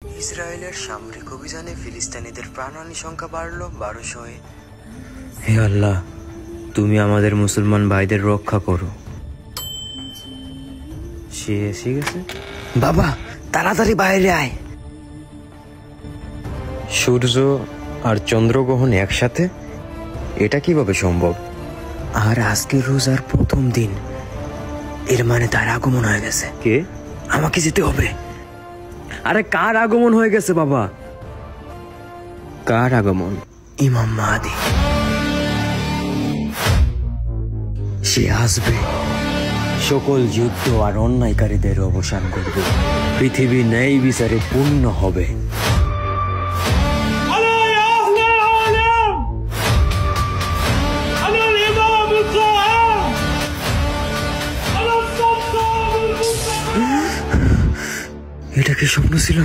ইসরায়েলের সামরিক অভিযানে ফিলিস্তিনিদের প্রাণহানি সংখ্যা বাড়ল 1200-এ। হে আল্লাহ, তুমি আমাদের মুসলমান ভাইদের রক্ষা করো। সে এসে গেছে। বাবা, তাড়াতাড়ি বাইরে আয়। সূর্য আর চন্দ্রগ্রহণ একসাথে, এটা কিভাবে সম্ভব? আর আজকে রোজার প্রথম দিন, এর মানে তার আগমন হয়ে গেছে। কে? আমাকে যেতে হবে। আরে কার আগমন হয়ে গেছে বাবা? কার আগমন? ইমাম মাহদী। সে আসবে, সকল যুদ্ধ আর অন্যায়কারীদের অবসান করবে, পৃথিবী ন্যায় বিচারে পূর্ণ হবে। এটা কি স্বপ্ন ছিল?